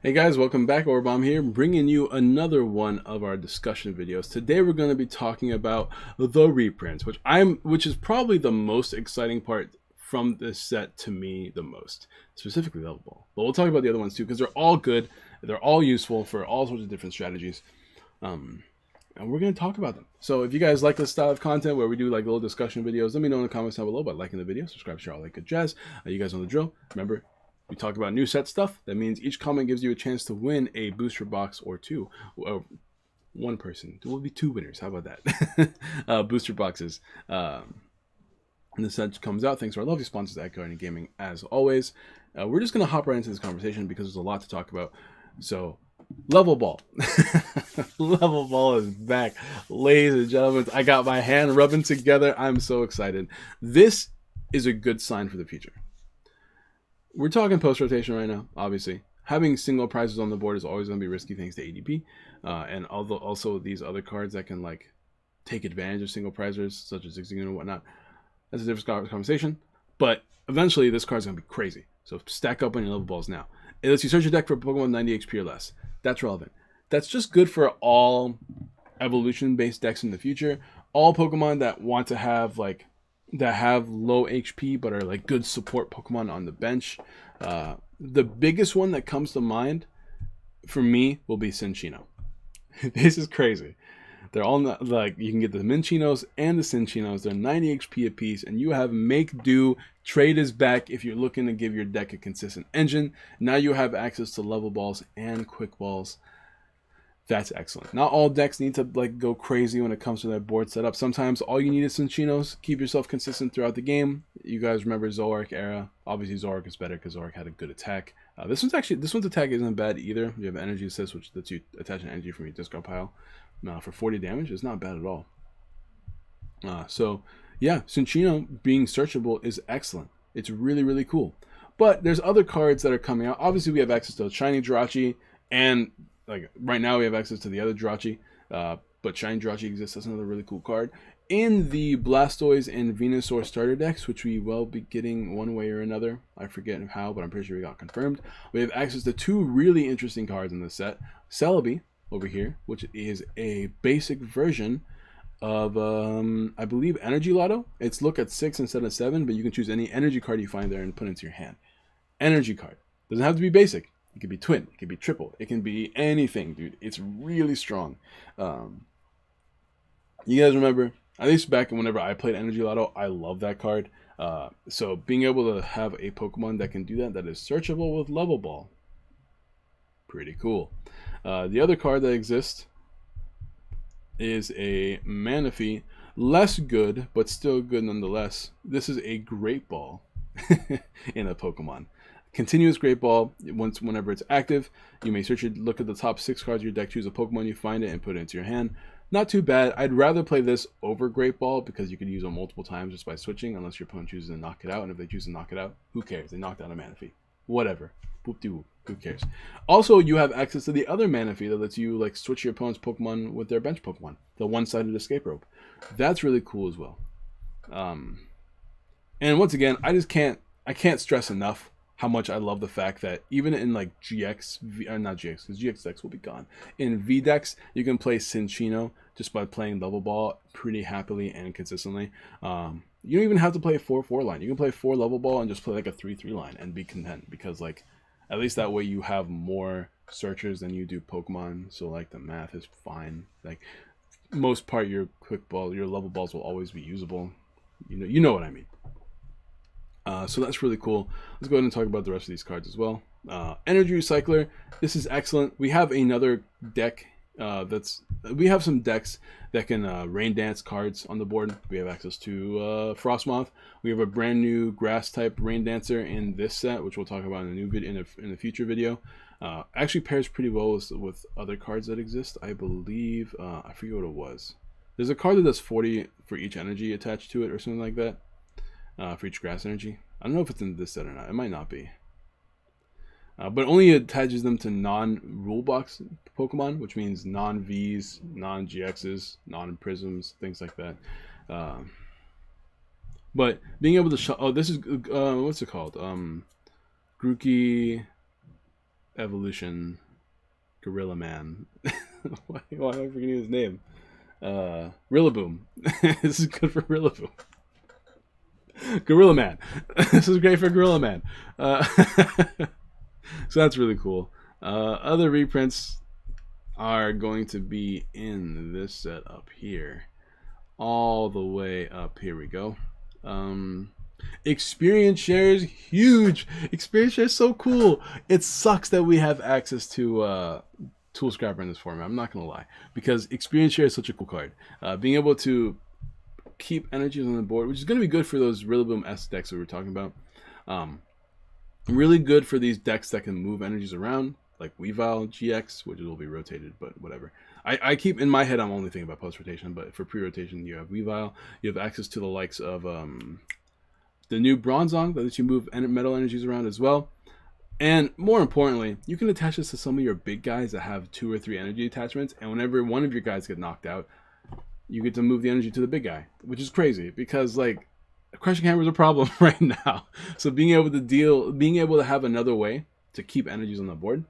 Hey guys, welcome back. Orbom here, bringing you another one of our discussion videos. Today we're going to be talking about the reprints, which is probably the most exciting part from this set to me the most, specifically Level Ball. But we'll talk about the other ones too because they're all good, they're all useful for all sorts of different strategies, and we're going to talk about them. So if you guys like this style of content where we do like little discussion videos, let me know in the comments down below by liking the video, subscribe, share, all that good jazz. You guys know the drill. Remember, we talk about new set stuff. That means each comment gives you a chance to win a booster box or two. One person. There will be two winners. How about that? Booster boxes. And the set comes out thanks to our lovely sponsors at Guardian Gaming, as always. We're just going to hop right into this conversation because there's a lot to talk about. So, Level Ball. Level Ball is back. Ladies and gentlemen, I got my hand rubbing together. I'm so excited. This is a good sign for the future. We're talking post-rotation right now, obviously. Having single prizes on the board is always going to be risky thanks to ADP. And although also these other cards that can like take advantage of single prizers, such as Zigzagoon and whatnot, that's a different conversation. But eventually this card's going to be crazy. So stack up on your level balls now. It lets you search your deck for Pokemon 90 HP or less. That's relevant. That's just good for all evolution-based decks in the future. All Pokemon that want to have like that have low HP but are like good support Pokemon on the bench. The biggest one that comes to mind for me will be Cinccino. This is crazy. They're all not, like you can get the Minchinos and the Cinchinos. They're 90 HP apiece, and you have Make Do. Trade is back if you're looking to give your deck a consistent engine. Now you have access to level balls and quick balls. That's excellent. Not all decks need to like go crazy when it comes to that board setup. Sometimes all you need is Cinchinos. Keep yourself consistent throughout the game. You guys remember Zoroark era. Obviously Zoroark is better because Zoroark had a good attack. This one's attack isn't bad either. You have Energy Assist, which lets you attach an energy from your discard pile. For 40 damage, it's not bad at all. So yeah, Cinccino being searchable is excellent. It's really, really cool. But there's other cards that are coming out. Obviously we have access to Shiny Jirachi, and like right now we have access to the other Jirachi, but Shiny Jirachi exists as another really cool card in the Blastoise and Venusaur starter decks, which we will be getting one way or another. I forget how, but I'm pretty sure we got confirmed. We have access to two really interesting cards in this set. Celebi over here, which is a basic version of I believe Energy Lotto. It's look at 6 instead of 7, but you can choose any energy card you find there and put it into your hand. Energy card doesn't have to be basic. It could be twin. It could be triple. It can be anything, dude. It's really strong. You guys remember, at least back whenever I played Energy Lotto, I love that card. So being able to have a Pokemon that can do that is searchable with Level Ball, pretty cool. The other card that exists is a Manaphy. Less good, but still good nonetheless. This is a Great Ball in a Pokemon. Continuous Great Ball. Whenever it's active, you may look at the top 6 cards of your deck, choose a Pokemon you find it, and put it into your hand. Not too bad. I'd rather play this over Great Ball because you could use it multiple times just by switching, unless your opponent chooses to knock it out. And if they choose to knock it out, who cares? They knocked out a Manaphy. Whatever. Boop-de-whoop. Who cares? Also, you have access to the other Manaphy that lets you like switch your opponent's Pokemon with their bench Pokemon. The one-sided escape rope. That's really cool as well. And once again, I can't stress enough how much I love the fact that even in like not GX, because GX decks will be gone. In V decks, you can play Cinccino just by playing Level Ball pretty happily and consistently. You don't even have to play a 4-4 line. You can play 4 Level Ball and just play like a 3-3 line and be content, because like at least that way you have more searchers than you do Pokemon. So like the math is fine. Like most part, your Level Balls will always be usable. You know what I mean. So that's really cool. Let's go ahead and talk about the rest of these cards as well. Energy Recycler. This is excellent. We have another deck we have some decks that can rain dance cards on the board. We have access to Frostmoth. We have a brand new grass type rain dancer in this set, which we'll talk about in a new video in a future video. Actually pairs pretty well with other cards that exist. I believe I forget what it was. There's a card that does 40 for each energy attached to it or something like that. For each grass energy. I don't know if it's in this set or not. It might not be. But only attaches them to non-rule box Pokemon, which means non-Vs, non-GXs, non-Prisms, things like that. But being able to this is what's it called? Grookey evolution Gorilla Man. Why am I forgetting his name? Rillaboom. This is good for Rillaboom. Gorilla Man. This is great for Gorilla Man. So that's really cool. Other reprints are going to be in this set up here. All the way up. Here we go. Experience shares, huge. Experience shares, so cool. It sucks that we have access to Tool Scrapper in this format. I'm not gonna lie, because experience share is such a cool card. Being able to keep energies on the board, which is gonna be good for those Rillaboom S decks that we were talking about. Really good for these decks that can move energies around, like Weavile GX, which will be rotated, but whatever. I keep in my head, I'm only thinking about post rotation, but for pre rotation, you have Weavile. You have access to the likes of the new Bronzong that lets you move metal energies around as well. And more importantly, you can attach this to some of your big guys that have 2 or 3 energy attachments, and whenever one of your guys get knocked out, you get to move the energy to the big guy, which is crazy because like Crushing Hammer is a problem right now. So being able to have another way to keep energies on the board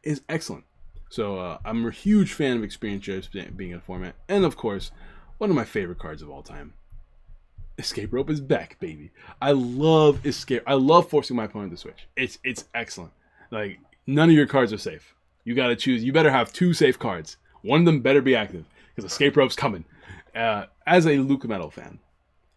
is excellent. So I'm a huge fan of experience shares being in a format, and of course, one of my favorite cards of all time. Escape Rope is back, baby. I love Escape. I love forcing my opponent to switch. It's excellent. Like, none of your cards are safe. You got to choose. You better have 2 safe cards. One of them better be active because Escape Rope's coming. As a Luke Metal fan,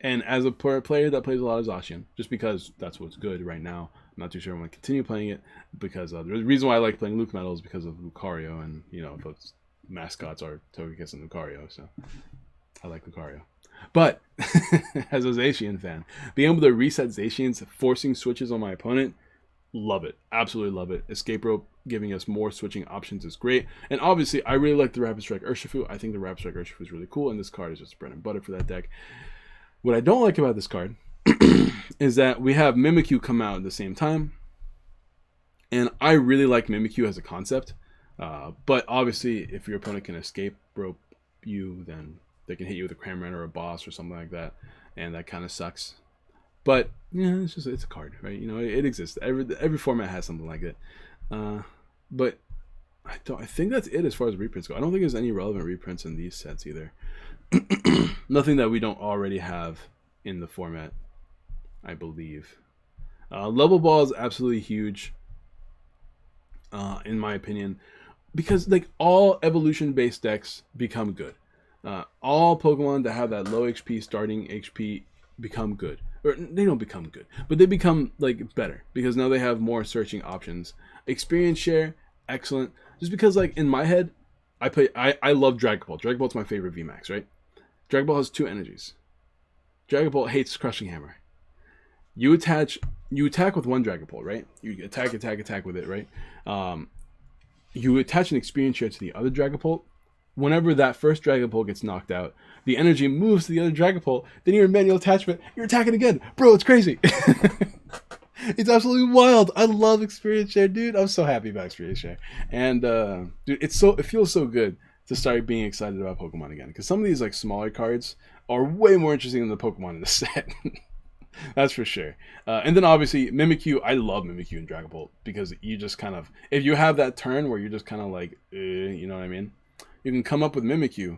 and as a player that plays a lot of Zacian, just because that's what's good right now. I'm not too sure I'm going to continue playing it because the reason why I like playing Luke Metal is because of Lucario, and you know, those mascots are Togekiss and Lucario, so I like Lucario. But as a Zacian fan, being able to reset Zacians, forcing switches on my opponent, love it. Absolutely love it. Escape Rope giving us more switching options is great. And obviously, I really like the Rapid Strike Urshifu. I think the Rapid Strike Urshifu is really cool, and this card is just bread and butter for that deck. What I don't like about this card is that we have Mimikyu come out at the same time. And I really like Mimikyu as a concept. But obviously, if your opponent can Escape Rope you, then they can hit you with a Cramorant or a Boss or something like that, and that kind of sucks. But yeah, it's a card, right? You know, it exists. Every format has something like it. But I think that's it as far as reprints go. I don't think there's any relevant reprints in these sets either. Nothing that we don't already have in the format, I believe. Level Ball is absolutely huge, in my opinion, because like all evolution-based decks become good. All Pokemon that have that low HP starting HP become good. Or they don't become good, but they become like better because now they have more searching options. Experience share, excellent. Just because like in my head, I love Dragon Ball. Dragon Ball's my favorite VMAX, right? Dragon Ball has 2 energies. Dragon Ball hates Crushing Hammer. You attack with one Dragon Ball, right? You attack with it, right? You attach an experience share to the other Dragon Ball. Whenever that first Dragon Ball gets knocked out, the energy moves to the other Dragon Ball. Then your manual attachment, you're attacking again. Bro, it's crazy. It's absolutely wild. I love experience share, dude. I'm so happy about experience share. And dude, it feels so good to start being excited about Pokemon again. Because some of these like smaller cards are way more interesting than the Pokemon in the set. That's for sure. And then obviously Mimikyu. I love Mimikyu in Dragon Ball because you just kind of, if you have that turn where you're just kind of like, you know what I mean? You can come up with Mimikyu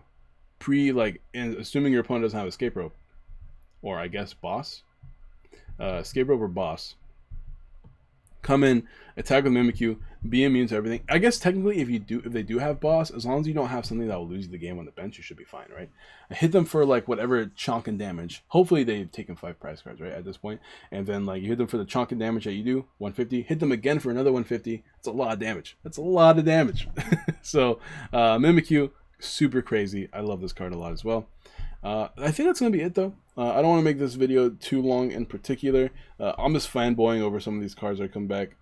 and assuming your opponent doesn't have Escape Rope, or I guess Boss, Escape Rope or Boss. Come in, attack with Mimikyu, be immune to everything. I guess technically if they do have Boss, as long as you don't have something that will lose you the game on the bench, you should be fine, right? Hit them for like whatever chunk and damage. Hopefully they've taken 5 prize cards, right, at this point. And then like you hit them for the chunk and damage that you do, 150. Hit them again for another 150. That's a lot of damage. That's a lot of damage. So Mimikyu, super crazy. I love this card a lot as well. I think that's going to be it though. I don't want to make this video too long in particular. I'm just fanboying over some of these cards that come back.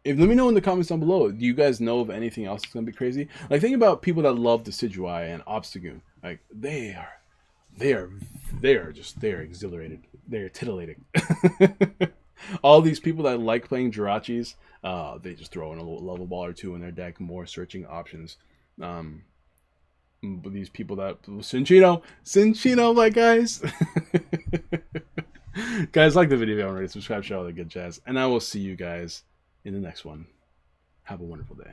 Let me know in the comments down below. Do you guys know of anything else that's going to be crazy? Like think about people that love Decidueye and Obstagoon. Like they are exhilarated. They're titillating. All these people that like playing Jirachis, they just throw in a little level ball or 2 in their deck, more searching options. These people that Cinchino, my guys. Guys, like the video if you haven't already, subscribe, share all the good jazz, and I will see you guys in the next one. Have a wonderful day.